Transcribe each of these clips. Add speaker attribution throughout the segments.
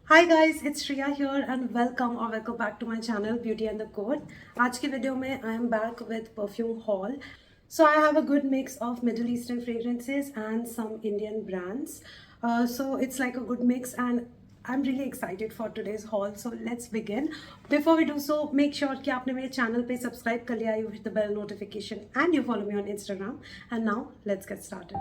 Speaker 1: Hi guys, it's Shriya here and welcome back to my channel Beauty and the Code. आज की video में I am back with perfume haul. So I have a good mix of Middle Eastern fragrances and some Indian brands. So it's like a good mix and I'm really excited for today's haul. So let's begin. Before we do so, make sure कि आपने मेरे channel पे subscribe कर लिया, you hit the bell notification and you follow me on Instagram. And now let's get started.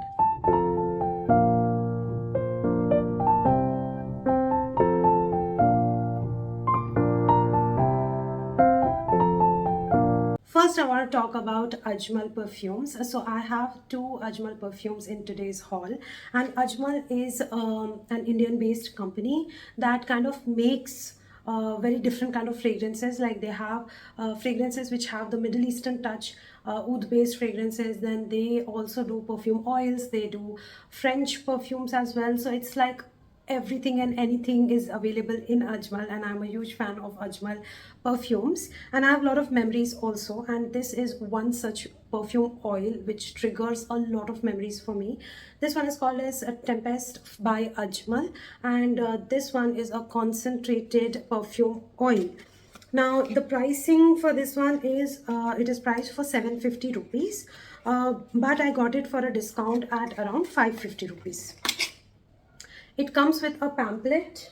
Speaker 1: First, I want to talk about Ajmal perfumes. So, I have two Ajmal perfumes in today's haul, and Ajmal is an Indian-based company that kind of makes very different kind of fragrances. Like they have fragrances which have the Middle Eastern touch, oud-based fragrances. Then they also do perfume oils. They do French perfumes as well. So it's like everything and anything is available in Ajmal, and I'm a huge fan of Ajmal perfumes, and I have a lot of memories also, and this is one such perfume oil which triggers a lot of memories for me. This one is called as a Tempest by Ajmal, and this one is a concentrated perfume oil. Now the pricing for this one is it is priced for 750 rupees, but I got it for a discount at around 550 rupees. It comes with a pamphlet.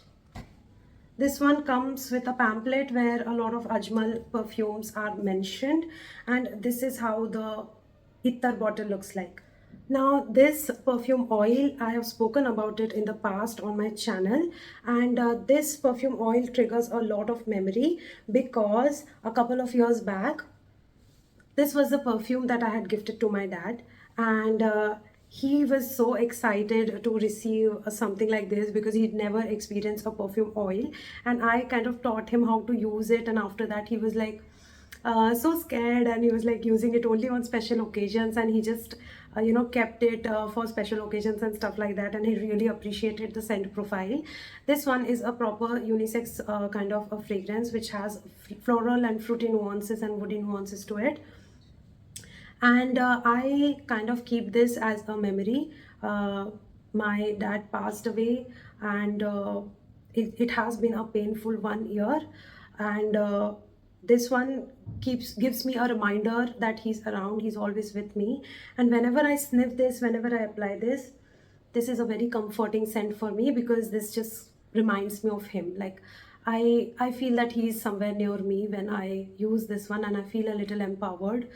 Speaker 1: This one comes with a pamphlet where a lot of Ajmal perfumes are mentioned, and this is how the Ittar bottle looks like. Now this perfume oil, I have spoken about it in the past on my channel, and this perfume oil triggers a lot of memory because a couple of years back this was the perfume that I had gifted to my dad, and he was so excited to receive something like this because he'd never experienced a perfume oil, and I kind of taught him how to use it. And after that, he was like so scared, and he was like using it only on special occasions, and he just kept it for special occasions and stuff like that, and he really appreciated the scent profile. This one is a proper unisex kind of a fragrance which has floral and fruity nuances and woody nuances to it, and I kind of keep this as a memory. My dad passed away, and it has been a painful 1 year, and this one gives me a reminder that he's around, he's always with me. And whenever I sniff this, whenever I apply this, this is a very comforting scent for me because this just reminds me of him. Like I feel that he is somewhere near me when I use this one, and I feel a little empowered.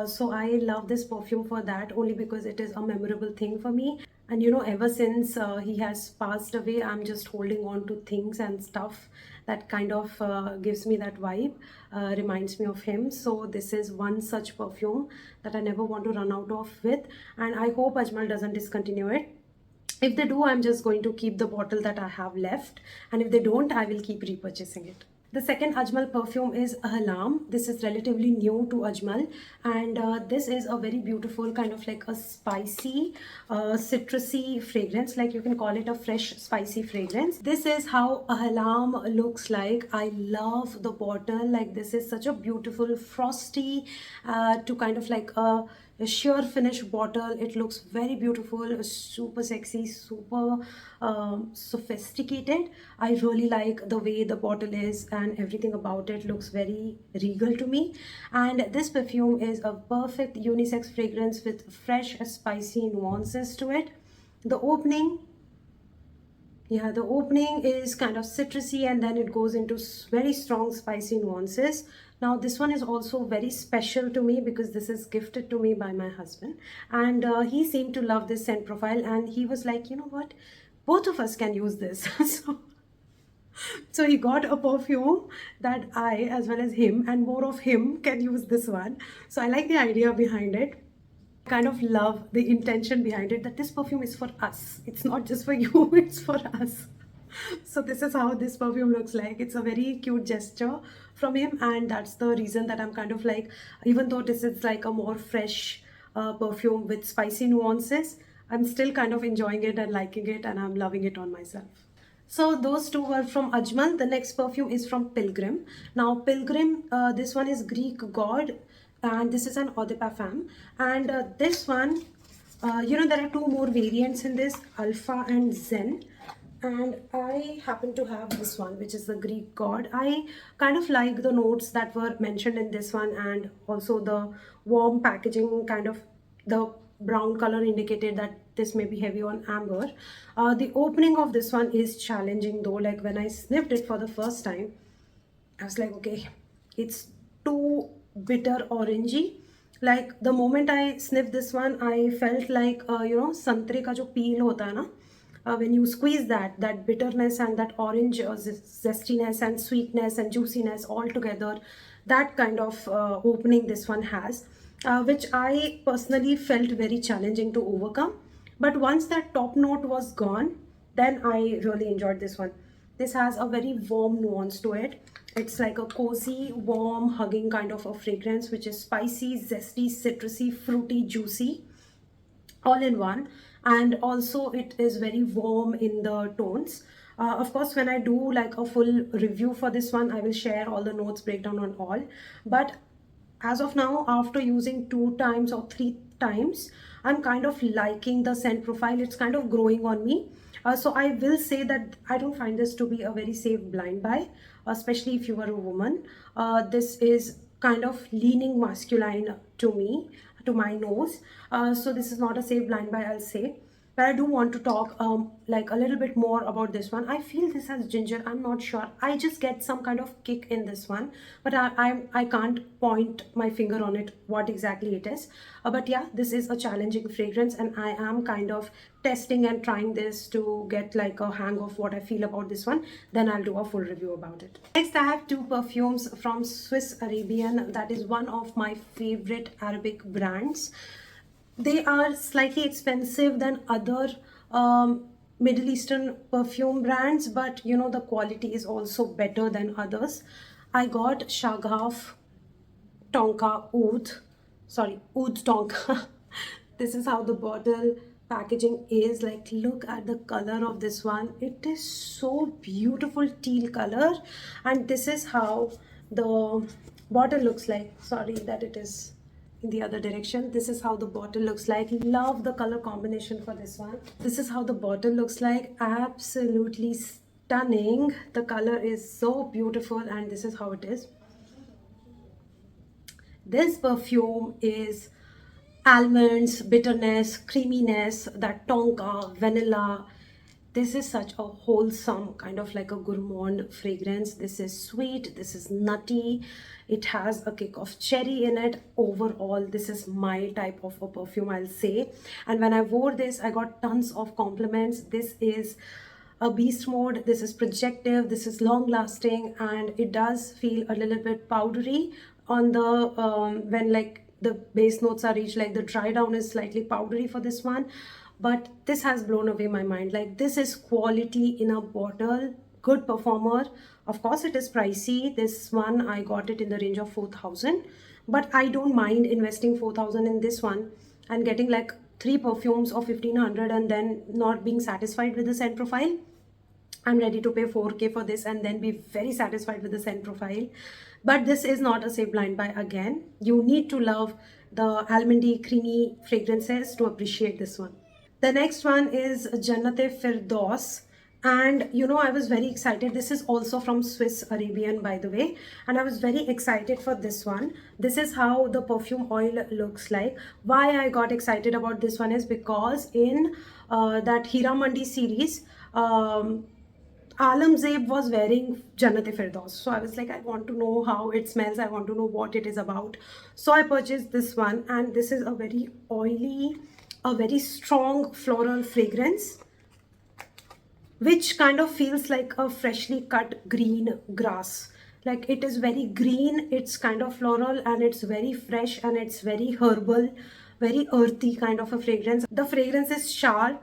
Speaker 1: So I love this perfume for that, only because it is a memorable thing for me. And ever since he has passed away, I'm just holding on to things and stuff that kind of gives me that vibe, reminds me of him. So this is one such perfume that I never want to run out of with, and I hope Ajmal doesn't discontinue it. If they do, I'm just going to keep the bottle that I have left, and if they don't, I will keep repurchasing it. The second Ajmal perfume is Ahlam. This is relatively new to Ajmal, and this is a very beautiful kind of like a spicy, citrusy fragrance. Like you can call it a fresh spicy fragrance. This is how Ahlam looks like. I love the bottle. Like this is such a beautiful frosty to kind of like a sheer finish bottle. It looks very beautiful, super sexy, super sophisticated. I really like the way the bottle is, and everything about it looks very regal to me. And this perfume is a perfect unisex fragrance with fresh spicy nuances to it. The opening, yeah, the opening is kind of citrusy, and then it goes into very strong spicy nuances. Now this one is also very special to me because this is gifted to me by my husband, and he seemed to love this scent profile, and he was like, you know what, both of us can use this. So he got a perfume that I, as well as him and more of him, can use this one. So I like the idea behind it. Kind of love the intention behind it, that this perfume is for us, it's not just for you, it's for us. So this is how this perfume looks like. It's a very cute gesture from him, and that's the reason that I'm kind of like, even though this is like a more fresh perfume with spicy nuances, I'm still kind of enjoying it and liking it, and I'm loving it on myself. So those two were from Ajmal. The next perfume is from Pilgrim. Now Pilgrim, this one is Greek god, and this is an eau de parfum. And this one, there are two more variants in this, Alpha and Zen. and I happen to have this one, which is the Greek god. I kind of like the notes that were mentioned in this one, and also the warm packaging, kind of the brown color indicated that this may be heavy on amber. The opening of this one is challenging though. Like when I sniffed it for the first time, I was like, okay, it's too bitter orangey. Like the moment I sniffed this one, I felt like संतरे का जो peel होता है ना, when you squeeze that bitterness and that orange zestiness and sweetness and juiciness all together, that kind of opening this one has, which I personally felt very challenging to overcome. But once that top note was gone, then I really enjoyed this one. This has a very warm nuance to it. It's like a cozy, warm, hugging kind of a fragrance, which is spicy, zesty, citrusy, fruity, juicy, all in one. And also it is very warm in the tones. Of course, when I do like a full review for this one, I will share all the notes breakdown on all. But as of now, after using 2 times or 3 times, I'm kind of liking the scent profile. It's kind of growing on me. So I will say that I don't find this to be a very safe blind buy, especially if you are a woman. This is kind of leaning masculine to me, to my nose. So this is not a safe blind buy, I'll say. But I do want to talk like a little bit more about this one. I feel this has ginger. I'm not sure. I just get some kind of kick in this one, but I can't point my finger on it what exactly it is. But yeah, this is a challenging fragrance, and I am kind of testing and trying this to get like a hang of what I feel about this one. Then I'll do a full review about it. Next, I have 2 perfumes from Swiss Arabian. That is one of my favorite Arabic brands. They are slightly expensive than other Middle Eastern perfume brands, but you know, the quality is also better than others. I got Shagaf Tonka Oud, sorry, Oud Tonka. This is how the bottle packaging is. Like, look at the color of this one. It is so beautiful teal color, and this is how the bottle looks like. Sorry that it is in the other direction. This is how the bottle looks like. Love the color combination for this one. This is how the bottle looks like. Absolutely stunning. The color is so beautiful, and this is how it is. This perfume is almonds, bitterness, creaminess, that tonka, vanilla. This is such a wholesome, kind of like a gourmand fragrance. This is sweet, this is nutty, it has a kick of cherry in it. Overall, this is my type of a perfume, I'll say. And when I wore this, I got tons of compliments. This is a beast mode, this is projective, this is long lasting, and it does feel a little bit powdery on the when like the base notes are reached. Like the dry down is slightly powdery for this one, but this has blown away my mind. Like, this is quality in a bottle, good performer. Of course it is pricey. This one I got it in the range of 4,000, but I don't mind investing 4,000 in this one and getting like 3 perfumes of 1,500 and then not being satisfied with the scent profile. I'm ready to pay 4K for this and then be very satisfied with the scent profile. But this is not a safe blind buy again. You need to love the almondy, creamy fragrances to appreciate this one. The next one is Jannat-e Firdaus. And you know, I was very excited. This is also from Swiss Arabian, by the way. And I was very excited for this one. This is how the perfume oil looks like. Why I got excited about this one is because in that Hira Mandi series, Alamzeeb was wearing Jannat-e Firdaus. So I was like, I want to know how it smells. I want to know what it is about. So I purchased this one, and this is a very oily, a very strong floral fragrance, which kind of feels like a freshly cut green grass. Like, it is very green, it's kind of floral, and it's very fresh, and it's very herbal, very earthy kind of a fragrance. The fragrance is sharp,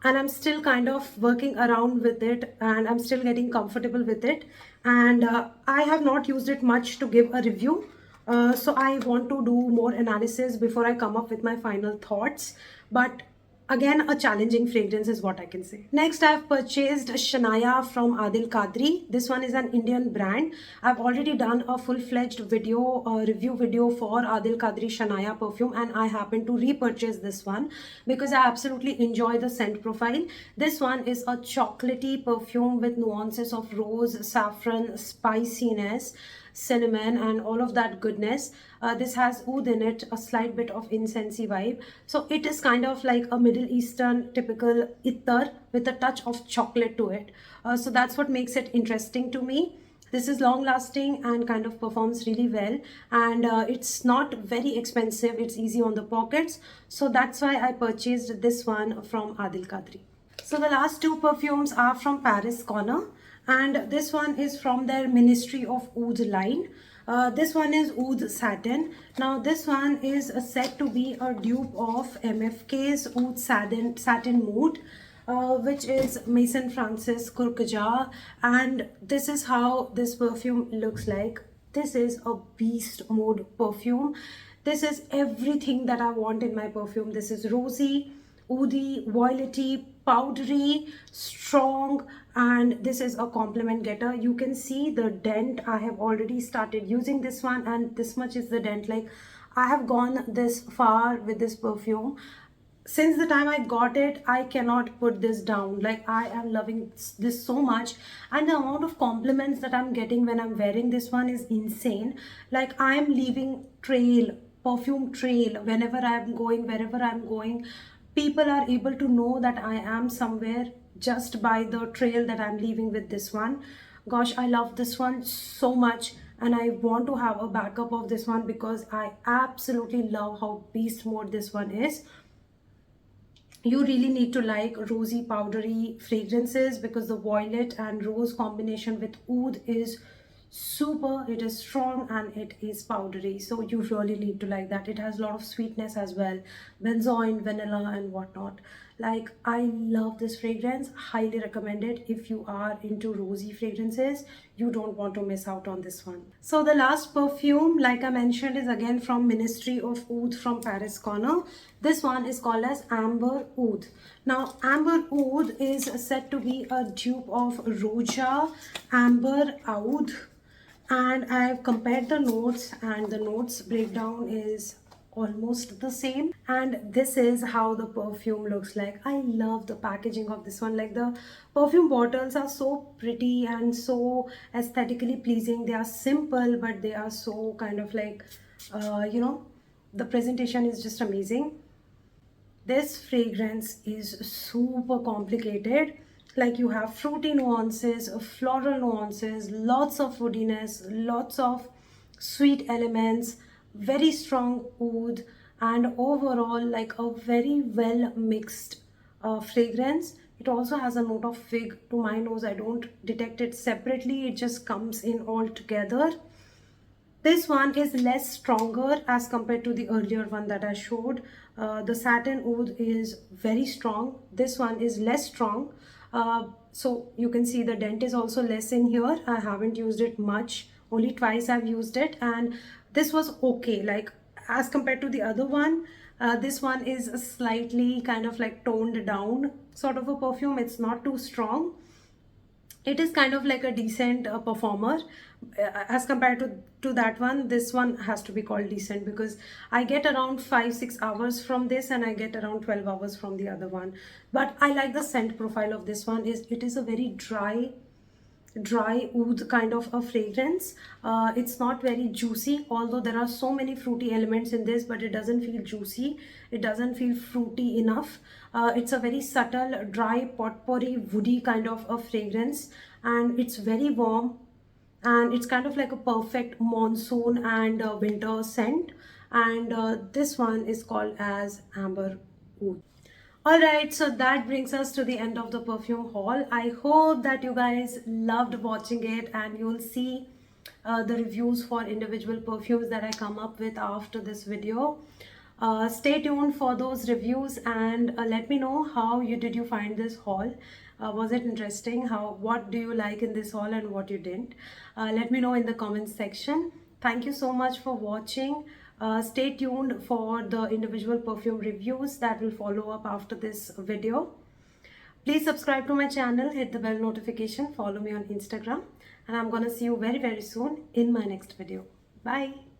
Speaker 1: and I'm still kind of working around with it, and I'm still getting comfortable with it. And I have not used it much to give a review. So I want to do more analysis before I come up with my final thoughts. But again, a challenging fragrance is what I can say. Next, I've purchased Shania from Adil Kadri. This one is an Indian brand. I've already done a full-fledged video, review video for Adil Kadri Shania perfume, and I happen to repurchase this one because I absolutely enjoy the scent profile. This one is a chocolatey perfume with nuances of rose, saffron, spiciness, cinnamon, and all of that goodness. This has oud in it, a slight bit of incensey vibe. So it is kind of like a Middle Eastern typical ittar with a touch of chocolate to it. So that's what makes it interesting to me. This is long lasting and kind of performs really well, and it's not very expensive. It's easy on the pockets. So that's why I purchased this one from Adil Kadri. So the last two perfumes are from Paris Corner, and this one is from their Ministry of Oud line. This one is Oud Satin. Now this one is said to be a dupe of MFK's Oud Satin Mood, which is Maison Francis Kurkdja, and this is how this perfume looks like. This is a beast mode perfume. This is everything that I want in my perfume. This is rosy, oody, violety, powdery, strong, and this is a compliment getter. You can see the dent. I have already started using this one, and this much is the dent. Like, I have gone this far with this perfume. Since the time I got it, I cannot put this down. Like, I am loving this so much, and the amount of compliments that I'm getting when I'm wearing this one is insane. Like, I am leaving trail, perfume trail, whenever I'm going, wherever I'm going. People are able to know that I am somewhere just by the trail that I'm leaving with this one. Gosh, I love this one so much, and I want to have a backup of this one because I absolutely love how beast mode this one is. You really need to like rosy powdery fragrances because the violet and rose combination with oud is super. It is strong and it is powdery, so you really need to like that. It has a lot of sweetness as well, benzoin, vanilla, and whatnot. Like, I love this fragrance, highly recommend it. If you are into rosy fragrances, you don't want to miss out on this one. So the last perfume, like I mentioned, is again from Ministry of Oud from Paris Corner. This one is called as Amber Oud. Now Amber Oud is said to be a dupe of Roja Amber Oud, and I have compared the notes, and the notes breakdown is almost the same, and this is how the perfume looks like. I love the packaging of this one. Like, the perfume bottles are so pretty and so aesthetically pleasing. They are simple, but they are so kind of like the presentation is just amazing. This fragrance is super complicated. Like, you have fruity nuances, floral nuances, lots of woodiness, lots of sweet elements, very strong oud, and overall like a very well mixed fragrance. It also has a note of fig. To my nose, I don't detect it separately, it just comes in all together. This one is less stronger as compared to the earlier one that I showed. The satin oud is very strong. This one is less strong. So you can see the dent is also less in here. I haven't used it much. Only twice I've used it, and this was okay. Like, as compared to the other one, this one is a slightly kind of like toned down sort of a perfume. It's not too strong. It is kind of like a decent performer. As compared to that one, this one has to be called decent because I get around 5-6 hours from this, and I get around 12 hours from the other one. But I like the scent profile of this one. It is a very dry oud kind of a fragrance. It's not very juicy, although there are so many fruity elements in this, but it doesn't feel juicy. It doesn't feel fruity enough. It's a very subtle, dry, potpourri, woody kind of a fragrance, and it's very warm, and it's kind of like a perfect monsoon and winter scent. And this one is called as Amber Oud. Alright, so that brings us to the end of the perfume haul. I hope that you guys loved watching it, and you'll see the reviews for individual perfumes that I come up with after this video. Stay tuned for those reviews, and let me know how did you find this haul. Was it interesting? What do you like in this haul and what you didn't? Let me know in the comments section. Thank you so much for watching. Stay tuned for the individual perfume reviews that will follow up after this video. Please subscribe to my channel, hit the bell notification, follow me on Instagram, and I'm gonna see you very soon in my next video. Bye.